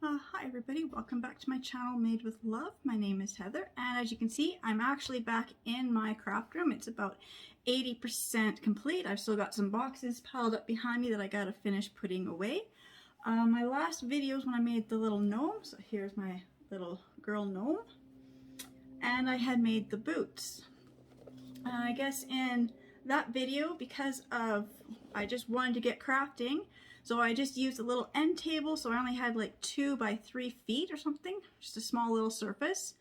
Hi everybody, welcome back to my channel Made with Love. My name is Heather, and as you can see, I'm actually back in my craft room. It's about 80% complete. I've still got some boxes piled up behind me that I gotta finish putting away. My last video is when I made the little gnome, so here's my little girl gnome. And I had made the boots. I guess in that video, because of I just wanted to get crafting, so I just used a little end table, so I only had like 2 by 3 feet or something, just a small little surface.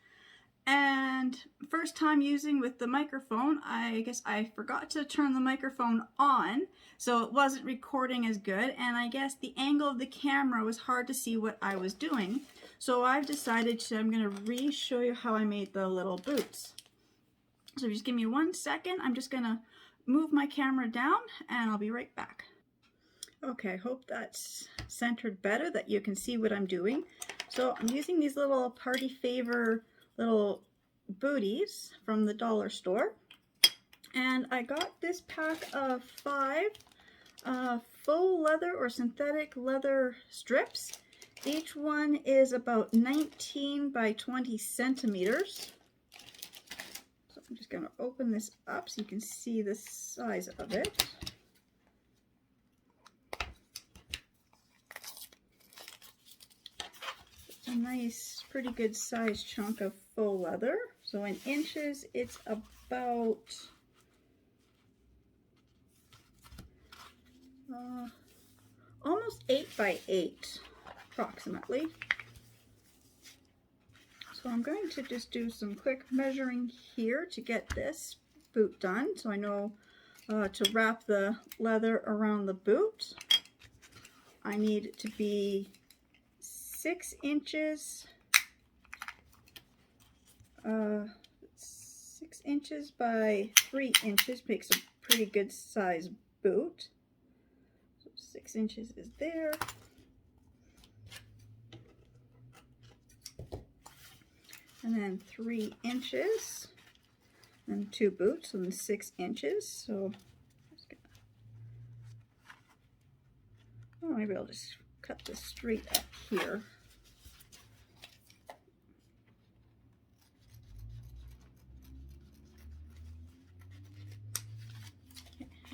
And first time using with the microphone, I guess I forgot to turn the microphone on, so it wasn't recording as good, and I guess the angle of the camera was hard to see what I was doing. So I've decided I'm going to re-show you how I made the little boots. So just give me 1 second, I'm just going to move my camera down and I'll be right back. Okay, I hope that's centered better, that you can see what I'm doing. So I'm using these little party favor little booties from the dollar store. And I got this pack of 5 faux leather or synthetic leather strips. Each one is about 19 by 20 centimeters. So I'm just going to open this up so you can see the size of it. A nice, pretty good sized chunk of faux leather. So in inches, it's about almost 8 by 8, approximately. So I'm going to just do some quick measuring here to get this boot done. So I know to wrap the leather around the boot, I need it to be 6 inches, 6 inches by 3 inches makes a pretty good size boot. So 6 inches is there. And then 3 inches, and 2 boots, and 6 inches. So maybe I'll just cut this straight up here.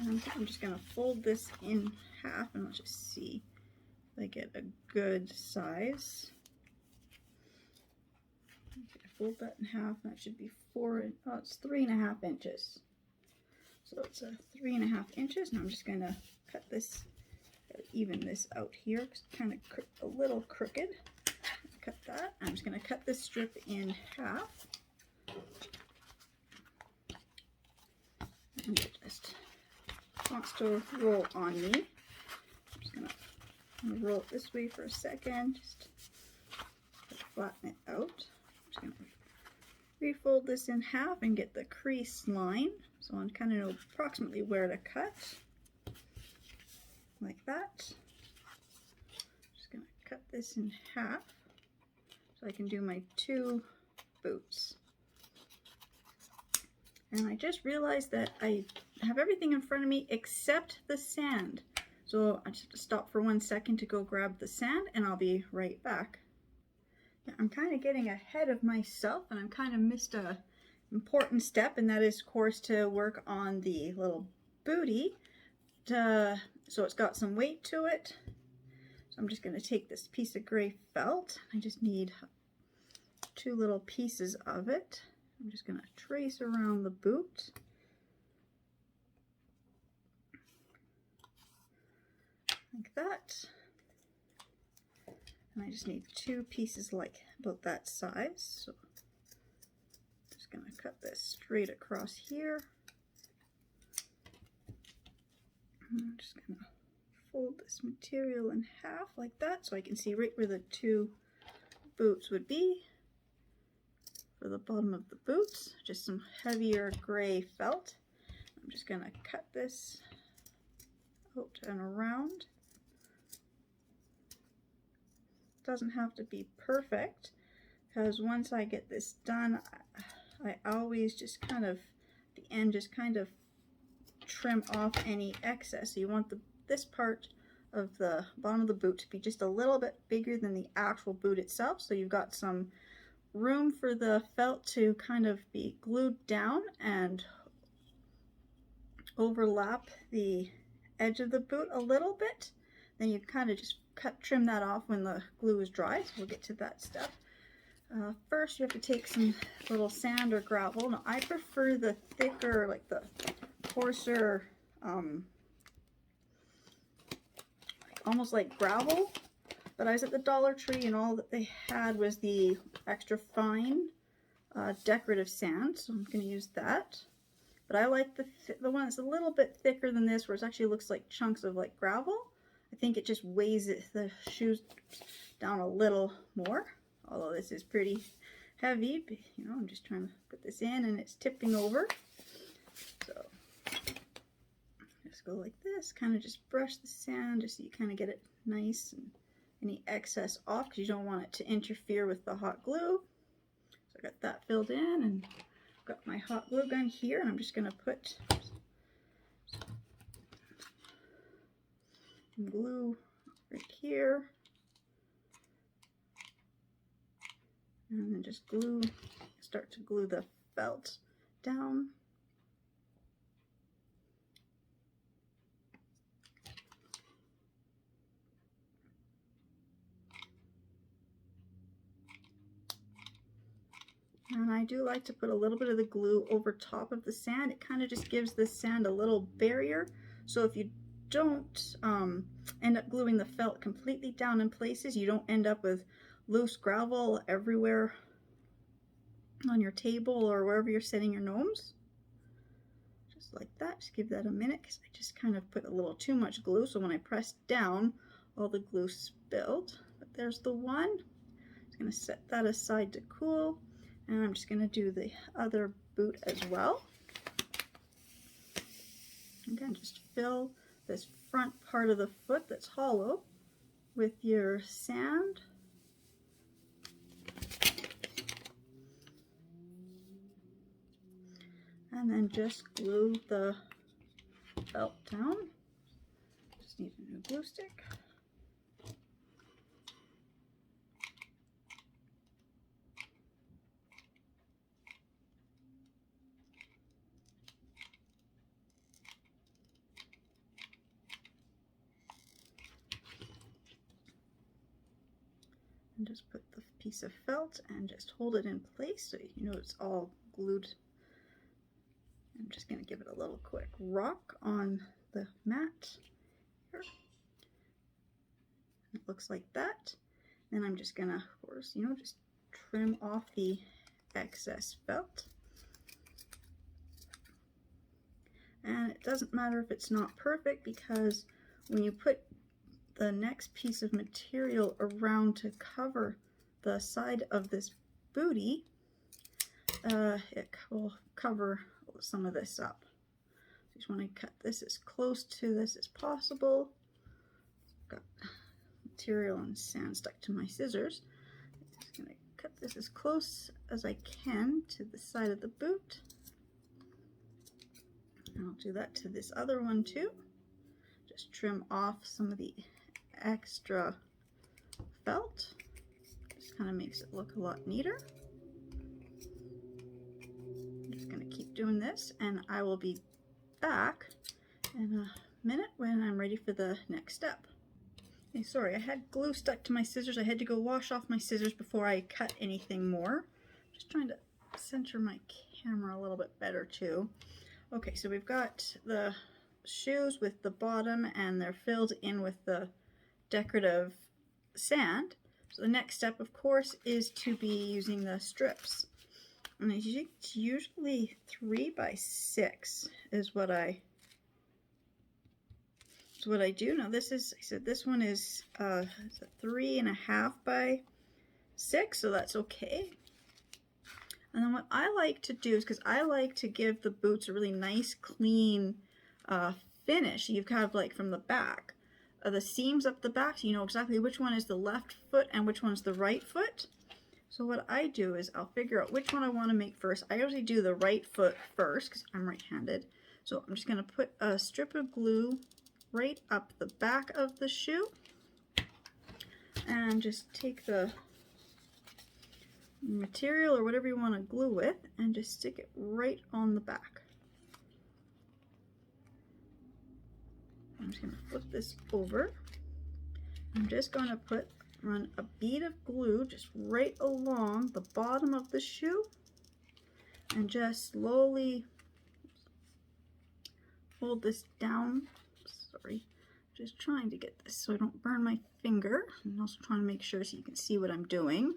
And I'm just going to fold this in half, and let's just see if I get a good size. Okay, fold that in half, and that should be it's 3.5 inches. So it's 3.5 inches. Now I'm just going to cut this, even this out here. It's kind of a little crooked. Cut that. I'm just going to cut this strip in half. And it just wants to roll on me. I'm just going to roll it this way for a second. Just flatten it out. I'm just going to refold this in half and get the crease line. So I kind of know approximately where to cut. Like that. Just going to cut this in half so I can do my 2 boots. And I just realized that I have everything in front of me except the sand. So I just have to stop for 1 second to go grab the sand, and I'll be right back. Yeah, I'm kind of getting ahead of myself, and I'm kind of missed a important step, and that is, of course, to work on the little booty. So it's got some weight to it. So I'm just going to take this piece of gray felt. I just need 2 little pieces of it. I'm just going to trace around the boot. Like that. And I just need 2 pieces like about that size. So I'm just going to cut this straight across here. I'm just going to fold this material in half like that so I can see right where the 2 boots would be. For the bottom of the boots, just some heavier gray felt. I'm just going to cut this out and around. Doesn't have to be perfect, because once I get this done, I always just kind of, at the end, just kind of trim off any excess. So you want this part of the bottom of the boot to be just a little bit bigger than the actual boot itself. So you've got some room for the felt to kind of be glued down and overlap the edge of the boot a little bit. Then you kind of just trim that off when the glue is dry. So we'll get to that step. First, you have to take some little sand or gravel. Now, I prefer the thicker, like the coarser, almost like gravel. But I was at the Dollar Tree and all that they had was the extra fine decorative sand. So I'm going to use that. But I like the one that's a little bit thicker than this, where it actually looks like chunks of like gravel. I think it just weighs the shoes down a little more. Although this is pretty heavy, but, you know, I'm just trying to put this in and it's tipping over. So just go like this, kind of just brush the sand just so you kind of get it nice and any excess off, because you don't want it to interfere with the hot glue. So I got that filled in and got my hot glue gun here, and I'm just going to put some glue right here. And then just start to glue the felt down. And I do like to put a little bit of the glue over top of the sand. It kind of just gives the sand a little barrier. So if you don't end up gluing the felt completely down in places, you don't end up with loose gravel everywhere on your table or wherever you're setting your gnomes. Just like that. Just give that a minute, because I just kind of put a little too much glue, so when I pressed down, all the glue spilled. But there's the one. I'm just going to set that aside to cool, and I'm just going to do the other boot as well. Again, just fill this front part of the foot that's hollow with your sand. And then just glue the felt down. Just need a new glue stick. And just put the piece of felt and just hold it in place so you know it's all glued. I'm just going to give it a little quick rock on the mat here. It looks like that. Then I'm just going to, of course, you know, just trim off the excess felt. And it doesn't matter if it's not perfect, because when you put the next piece of material around to cover the side of this booty, it will cover some of this up. So just want to cut this as close to this as possible. Got material and sand stuck to my scissors. I'm just going to cut this as close as I can to the side of the boot. And I'll do that to this other one too. Just trim off some of the extra felt. Just kind of makes it look a lot neater. I'm just going to keep doing this, and I will be back in a minute when I'm ready for the next step. Okay, sorry, I had glue stuck to my scissors. I had to go wash off my scissors before I cut anything more. Just trying to center my camera a little bit better too. Okay, so we've got the shoes with the bottom, and they're filled in with the decorative sand. So the next step, of course, is to be using the strips. And it's usually 3 by 6 is what I do. Now this is, I said this one is it's a 3.5 by 6, so that's okay. And then what I like to do is, because I like to give the boots a really nice, clean finish. You've kind of like from the back, the seams up the back, so you know exactly which one is the left foot and which one's the right foot. So what I do is I'll figure out which one I want to make first. I usually do the right foot first because I'm right-handed. So I'm just going to put a strip of glue right up the back of the shoe, and just take the material or whatever you want to glue with and just stick it right on the back. I'm just going to flip this over. I'm just going to run a bead of glue just right along the bottom of the shoe and just slowly hold this down. Sorry, just trying to get this so I don't burn my finger. I'm also trying to make sure so you can see what I'm doing.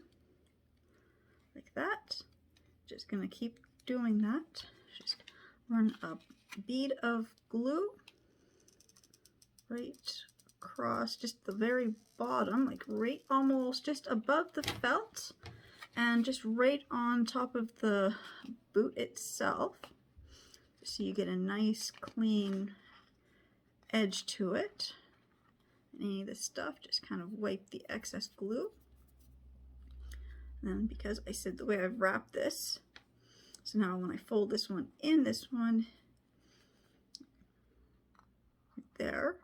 Like that. Just gonna keep doing that. Just run a bead of glue right across just the very bottom, like right almost just above the felt and just right on top of the boot itself, so you get a nice clean edge to it. Any of this stuff, just kind of wipe the excess glue. And then because I said the way I've wrapped this, so now when I fold this one in, this one right there,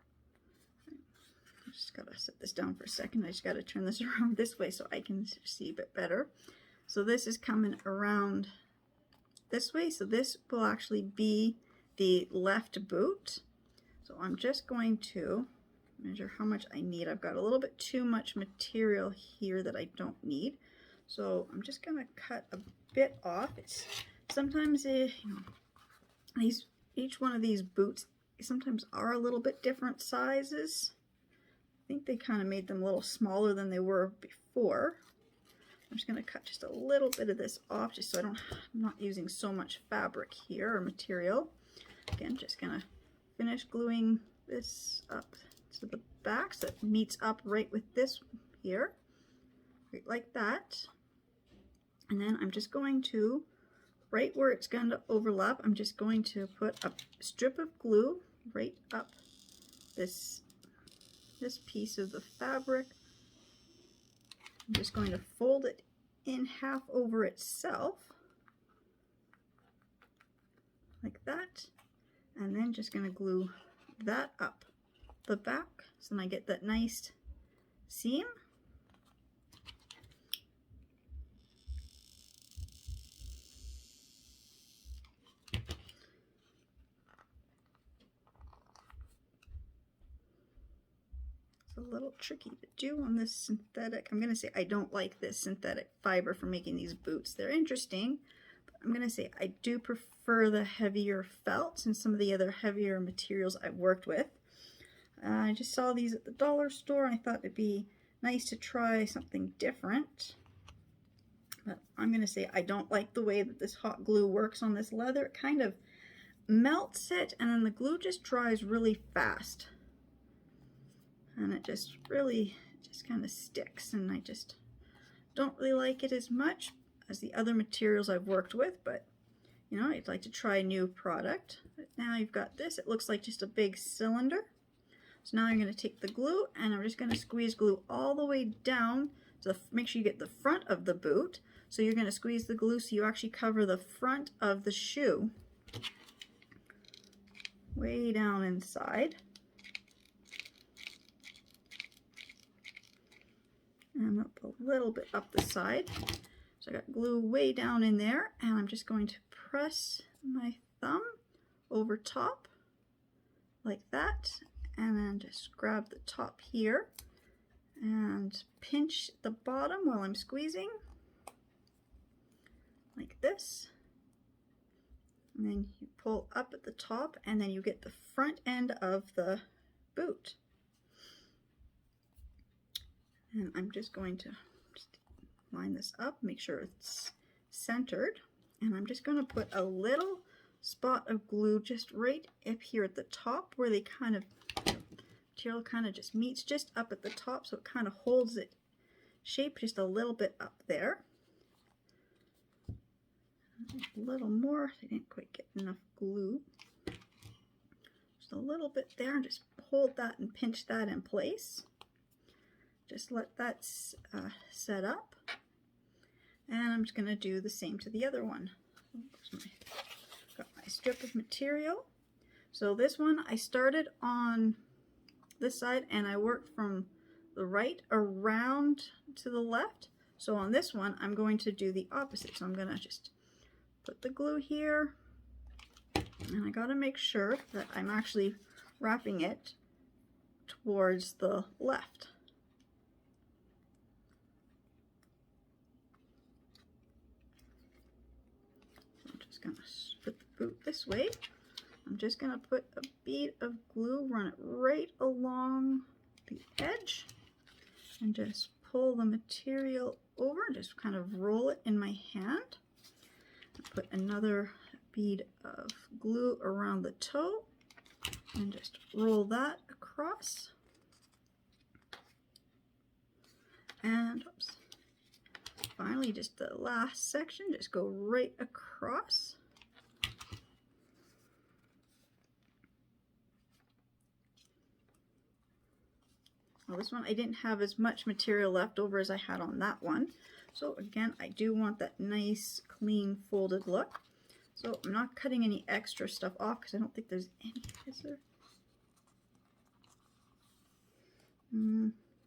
I just gotta set this down for a second. I just gotta turn this around this way so I can see a bit better. So this is coming around this way, so this will actually be the left boot. So I'm just going to measure how much I need. I've got a little bit too much material here that I don't need. So I'm just gonna cut a bit off. It's sometimes each one of these boots sometimes are a little bit different sizes. I think they kind of made them a little smaller than they were before. I'm just gonna cut just a little bit of this off just so I'm not using so much fabric here or material. Again, just gonna finish gluing this up to the back so it meets up right with this here, right like that. And then I'm just going to, right where it's going to overlap, I'm just going to put a strip of glue right up this piece of the fabric. I'm just going to fold it in half over itself, like that, and then just going to glue that up the back so then I get that nice seam. A little tricky to do on this synthetic. I'm going to say I don't like this synthetic fiber for making these boots. They're interesting, but I'm going to say I do prefer the heavier felt and some of the other heavier materials I've worked with. I just saw these at the dollar store and I thought it'd be nice to try something different. But I'm going to say I don't like the way that this hot glue works on this leather. It kind of melts it and then the glue just dries really fast. And it just really kind of sticks, and I just don't really like it as much as the other materials I've worked with, but you know, I'd like to try a new product. But now you've got this, it looks like just a big cylinder. So now I'm going to take the glue and I'm just going to squeeze glue all the way down, so make sure you get the front of the boot. So you're going to squeeze the glue so you actually cover the front of the shoe way down inside. And up a little bit up the side. So I got glue way down in there, and I'm just going to press my thumb over top like that, and then just grab the top here and pinch the bottom while I'm squeezing like this, and then you pull up at the top and then you get the front end of the boot. And I'm just going to line this up, make sure it's centered, and I'm just going to put a little spot of glue just right up here at the top where they kind of, material kind of just meets just up at the top, so it kind of holds it shape just a little bit up there. A little more, I didn't quite get enough glue. Just a little bit there, and just hold that and pinch that in place. Just let that set up, and I'm just going to do the same to the other one. Got my strip of material. So this one I started on this side, and I work from the right around to the left. So on this one, I'm going to do the opposite. So I'm going to just put the glue here, and I got to make sure that I'm actually wrapping it towards the left. So I'm just going to put the boot this way. I'm just going to put a bead of glue, run it right along the edge, and just pull the material over, just kind of roll it in my hand. Put another bead of glue around the toe and just roll that across. And oops, finally, just the last section, just go right across. Well, this one I didn't have as much material left over as I had on that one. So again, I do want that nice, clean, folded look. So I'm not cutting any extra stuff off because I don't think there's any, is there?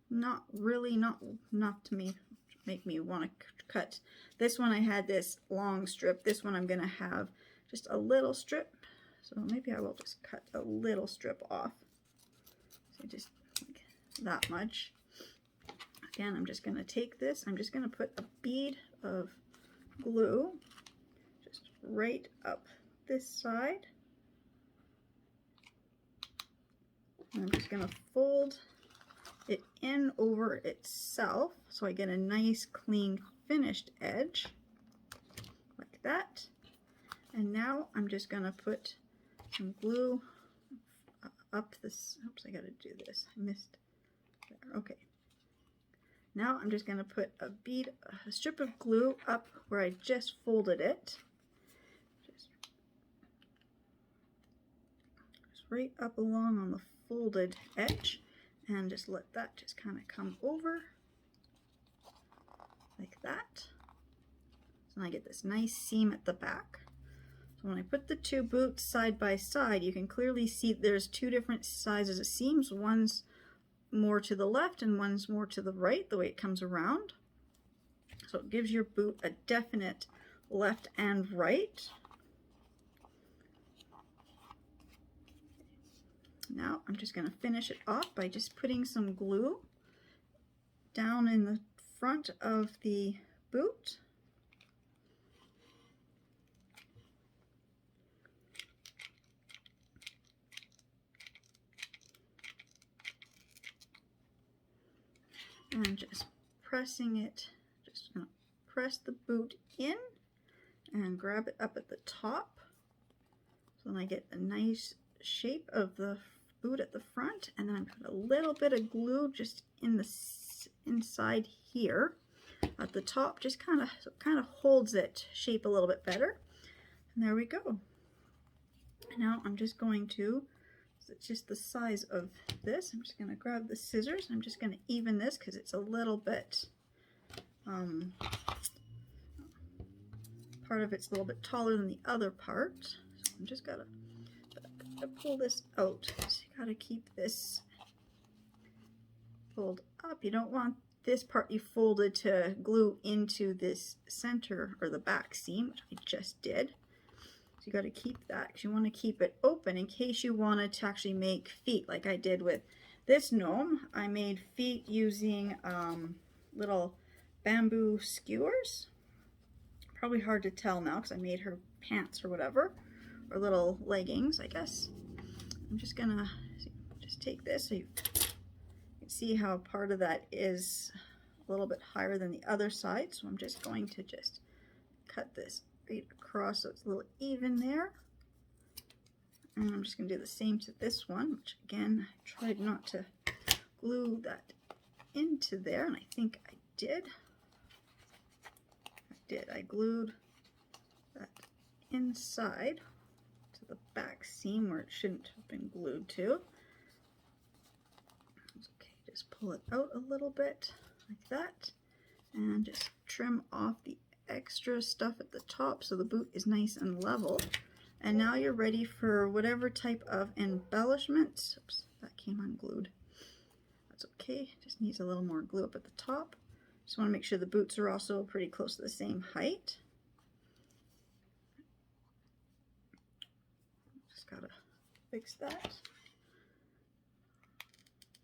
Not really, not to make me want to cut. This one I had this long strip. This one I'm going to have just a little strip. So maybe I will just cut a little strip off. So just like that much. Again, I'm just going to take this, I'm just going to put a bead of glue just right up this side. And I'm just going to fold it in over itself so I get a nice, clean, finished edge like that. And now I'm just going to put some glue up this. Oops, I got to do this. I missed there. Okay. Now I'm just going to put a strip of glue up where I just folded it. Just right up along on the folded edge, and just let that just kind of come over like that. So I get this nice seam at the back. So when I put the two boots side by side, you can clearly see there's two different sizes of seams. One's more to the left and one's more to the right, the way it comes around. So it gives your boot a definite left and right. Now I'm just going to finish it off by just putting some glue down in the front of the boot. And just pressing it, just gonna press the boot in and grab it up at the top. So then I get a nice shape of the boot at the front, and then I put a little bit of glue just in the inside here at the top, just kind of holds it shape a little bit better. And there we go. Now I'm just going to, it's just the size of this, I'm just going to grab the scissors. I'm just going to even this because it's a little bit, part of it's a little bit taller than the other part. So I'm just got to pull this out. So you got to keep this pulled up. You don't want this part you folded to glue into this center or the back seam, which I just did. So you got to keep that because you want to keep it open in case you wanted to actually make feet like I did with this gnome. I made feet using little bamboo skewers. Probably hard to tell now because I made her pants or whatever, or little leggings, I guess. I'm just gonna just take this so you can see how part of that is a little bit higher than the other side. So I'm just going to just cut this right across so it's a little even there. And I'm just going to do the same to this one, which again, I tried not to glue that into there, and I think I did. I glued that inside to the back seam where it shouldn't have been glued to. It's okay, just pull it out a little bit like that, and just trim off the extra stuff at the top so the boot is nice and level. And now you're ready for whatever type of embellishments. Oops, that came unglued. That's okay. Just needs a little more glue up at the top. Just want to make sure the boots are also pretty close to the same height. Just gotta fix that.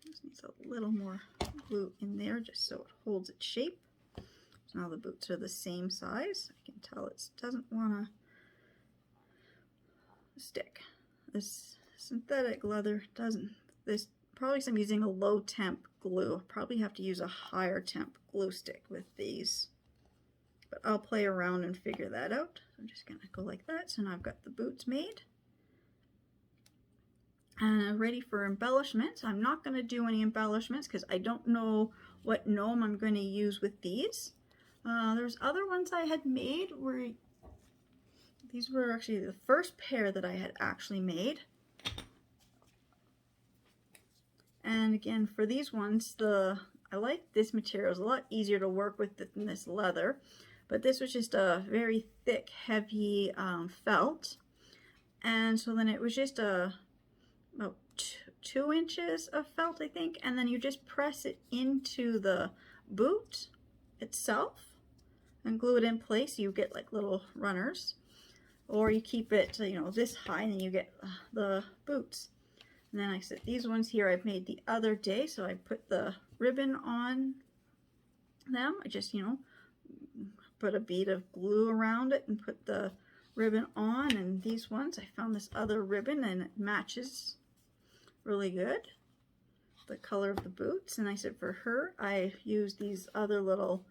Just needs a little more glue in there just so it holds its shape. So now the boots are the same size. I can tell it doesn't want to stick. This synthetic leather doesn't. This probably I'm using a low temp glue. Probably have to use a higher temp glue stick with these. But I'll play around and figure that out. So I'm just gonna go like that. So now I've got the boots made. And I'm ready for embellishments. I'm not gonna do any embellishments because I don't know what gnome I'm gonna use with these. There's other ones I had made where these were actually the first pair that I had actually made. And again, for these ones, I like this material. It's a lot easier to work with than this leather. But this was just a very thick, heavy felt. And so then it was just about 2 inches of felt, I think. And then you just press it into the boot itself and glue it in place. You get like little runners. Or you keep it, you know, this high and then you get the boots. And then I said these ones here I've made the other day, so I put the ribbon on them. I just, you know, put a bead of glue around it and put the ribbon on. And these ones, I found this other ribbon and it matches really good the color of the boots. And I said for her, I used these other little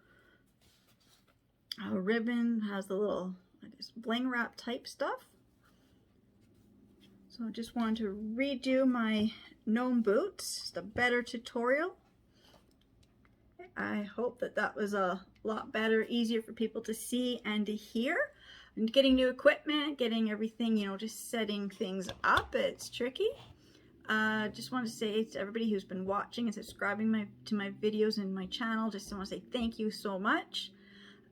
ribbon, has the little, I guess, bling wrap type stuff. So I just wanted to redo my gnome boots, just a better tutorial. I hope that that was a lot better, easier for people to see and to hear. And getting new equipment, getting everything, you know, just setting things up, it's tricky. Just want to say to everybody who's been watching and subscribing to my videos and my channel, just want to say thank you so much.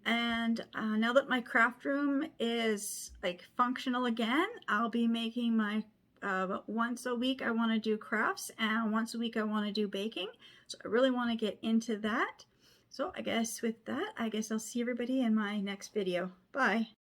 And now that my craft room is like functional again, I'll be making my about once a week I want to do crafts and once a week I want to do baking. So I really want to get into that. So I guess with that, I guess I'll see everybody in my next video. Bye.